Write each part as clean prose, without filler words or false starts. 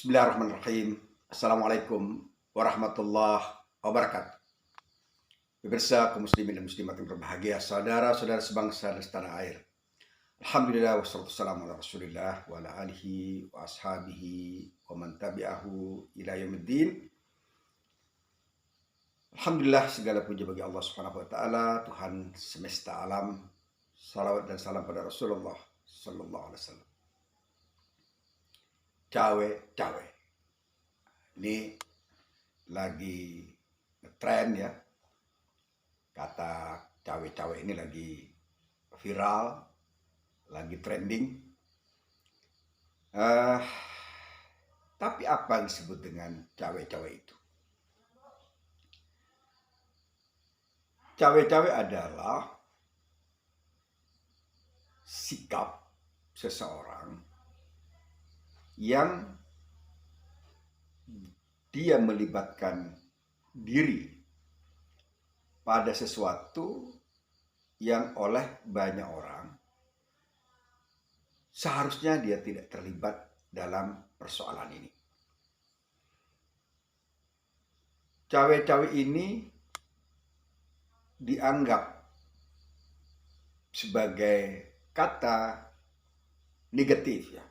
Bismillahirrahmanirrahim. Assalamualaikum warahmatullahi wabarakatuh. Pemirsa kaum muslimin dan muslimat yang berbahagia, saudara-saudara sebangsa dan setanah air. Alhamdulillah wassalatu wassalamu ala Rasulillah wa ala alihi wa ashabihi wa man tabi'ahu ila yaumiddin. Alhamdulillah, segala puji bagi Allah Subhanahu wa taala, Tuhan semesta alam. Salawat dan salam pada Rasulullah sallallahu alaihi wasallam. Cawe-cawe. Ini lagi ngetren ya. Kata cawe-cawe ini lagi viral, lagi trending. Tapi apa yang disebut dengan cawe-cawe itu? Cawe-cawe adalah sikap seseorang yang dia melibatkan diri pada sesuatu yang oleh banyak orang seharusnya dia tidak terlibat dalam persoalan ini. Cawe-cawe ini dianggap sebagai kata negatif ya.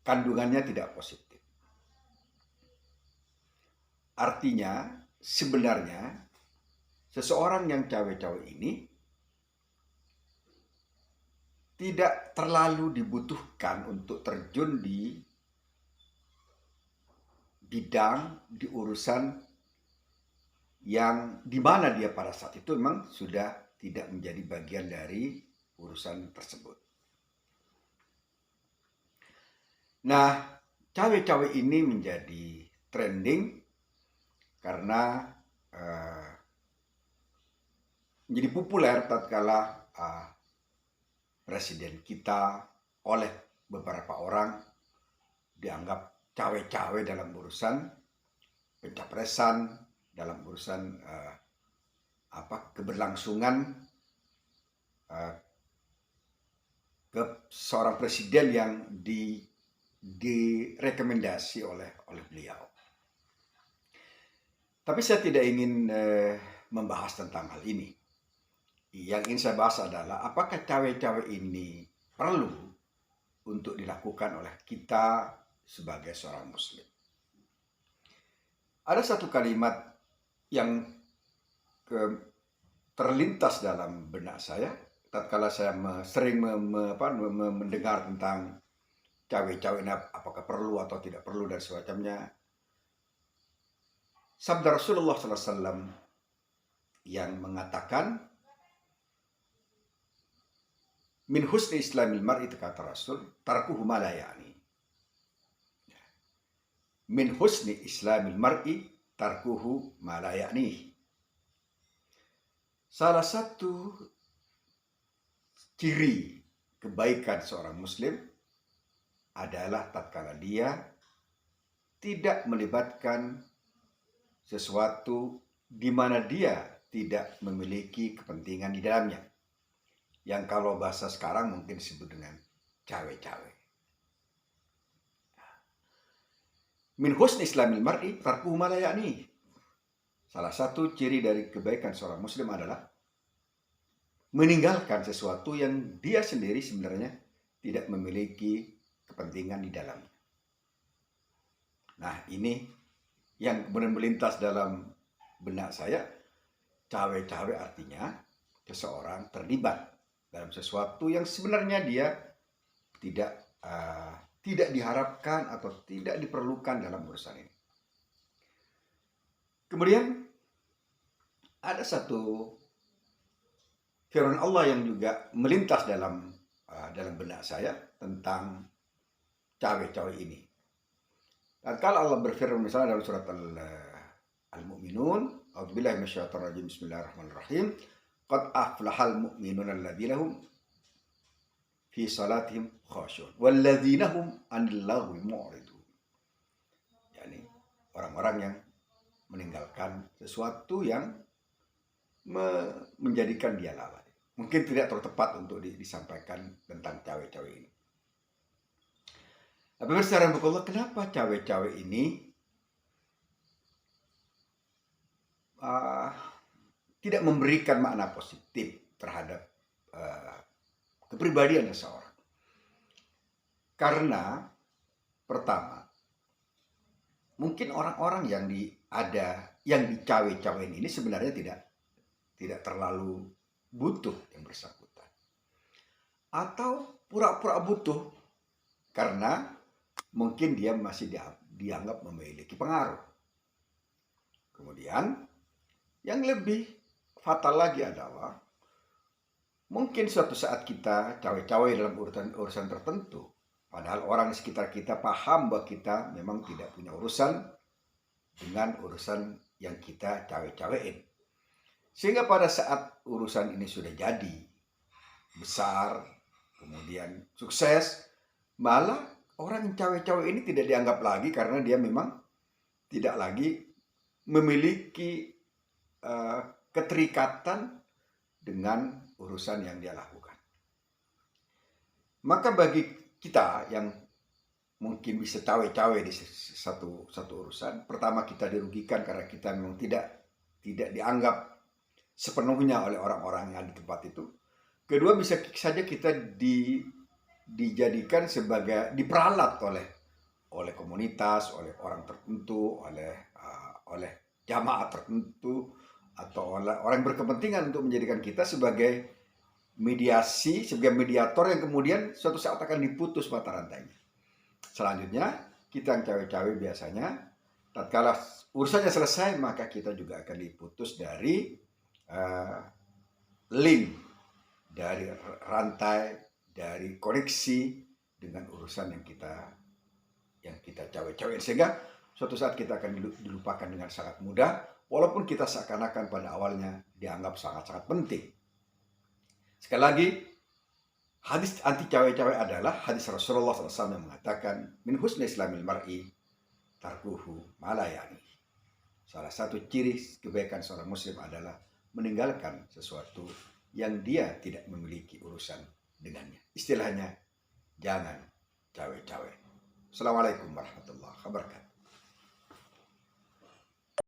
Kandungannya tidak positif. Artinya sebenarnya seseorang yang cawe-cawe ini tidak terlalu dibutuhkan untuk terjun di bidang, di urusan yang dimana dia pada saat itu memang sudah tidak menjadi bagian dari urusan tersebut. Nah, cawe-cawe ini menjadi trending karena menjadi populer tatkala presiden kita oleh beberapa orang dianggap cawe-cawe dalam urusan pencapresan, dalam urusan keberlangsungan ke seorang presiden yang direkomendasi oleh beliau. Tapi saya tidak ingin membahas tentang hal ini. Yang ingin saya bahas adalah apakah cawe-cawe ini perlu untuk dilakukan oleh kita sebagai seorang muslim. Ada satu kalimat yang terlintas dalam benak saya tatkala saya sering mendengar tentang cawe-cawe ini apakah perlu atau tidak perlu dan semacamnya. Sabda Rasulullah SAW yang mengatakan, min husni islamil mar'i, kata Rasul, tarkuhu ma la ya'ni. Min husni islamil mar'i tarkuhu ma la ya'ni. Salah satu ciri kebaikan seorang muslim adalah tatkala dia tidak melibatkan sesuatu di mana dia tidak memiliki kepentingan di dalamnya. Yang kalau bahasa sekarang mungkin disebut dengan cawe-cawe. Min husni islamil mar'i tarkuhu ma la ya'ni. Salah satu ciri dari kebaikan seorang muslim adalah meninggalkan sesuatu yang dia sendiri sebenarnya tidak memiliki kepentingan di dalamnya. Nah, ini yang kemudian melintas dalam benak saya. Cawe-cawe artinya seseorang terlibat dalam sesuatu yang sebenarnya dia tidak diharapkan atau tidak diperlukan dalam urusan ini. Kemudian ada satu firman Allah yang juga melintas dalam benak saya tentang cawe-cawe ini. Dan kalau Allah berfirman misalnya dalam surat Al-Mu'minun, a'udzubillahi minasyaitonir rajim, bismillahirrahmanirrahim, qad aflahal mu'minuna alladzina hum fi salatihim khashi'un walladzina hum 'anil lagwi mu'ridun. Yani orang-orang yang meninggalkan sesuatu yang menjadikan dia lalai. Mungkin tidak terlalu tepat untuk disampaikan tentang cawe-cawe ini. Tapi secara Allah, kenapa cawe-cawe ini tidak memberikan makna positif terhadap kepribadian seseorang? Karena pertama, mungkin orang-orang yang dicawe-cawein ini sebenarnya tidak terlalu butuh yang bersangkutan, atau pura-pura butuh karena mungkin dia masih dianggap memiliki pengaruh. Kemudian yang lebih fatal lagi adalah mungkin suatu saat kita cawe-cawe dalam urusan tertentu, padahal orang di sekitar kita paham bahwa kita memang tidak punya urusan dengan urusan yang kita cawe-cawein. Sehingga pada saat urusan ini sudah jadi besar, kemudian sukses, malah orang yang cawe-cawe ini tidak dianggap lagi karena dia memang tidak lagi memiliki keterikatan dengan urusan yang dia lakukan. Maka bagi kita yang mungkin bisa cawe-cawe di satu urusan, pertama kita dirugikan karena kita memang tidak dianggap sepenuhnya oleh orang-orang yang ada di tempat itu. Kedua, bisa saja kita dijadikan sebagai diperalat oleh komunitas, oleh orang tertentu, oleh jamaah tertentu, atau oleh orang yang berkepentingan untuk menjadikan kita sebagai mediasi, sebagai mediator yang kemudian suatu saat akan diputus mata rantainya. Selanjutnya, kita yang cawe-cawe biasanya tatkala urusannya selesai, maka kita juga akan diputus dari link, dari rantai, dari koneksi dengan urusan yang kita cawe-cawe, sehingga suatu saat kita akan dilupakan dengan sangat mudah, walaupun kita seakan-akan pada awalnya dianggap sangat-sangat penting. Sekali lagi, hadis anti cawe-cawe adalah hadis Rasulullah SAW yang mengatakan, min husni islamil mar'i tarkuhu malayani. Salah satu ciri kebaikan seorang muslim adalah meninggalkan sesuatu yang dia tidak memiliki urusan dengannya. Istilahnya, jangan cawe-cawe. Assalamualaikum warahmatullahi wabarakatuh.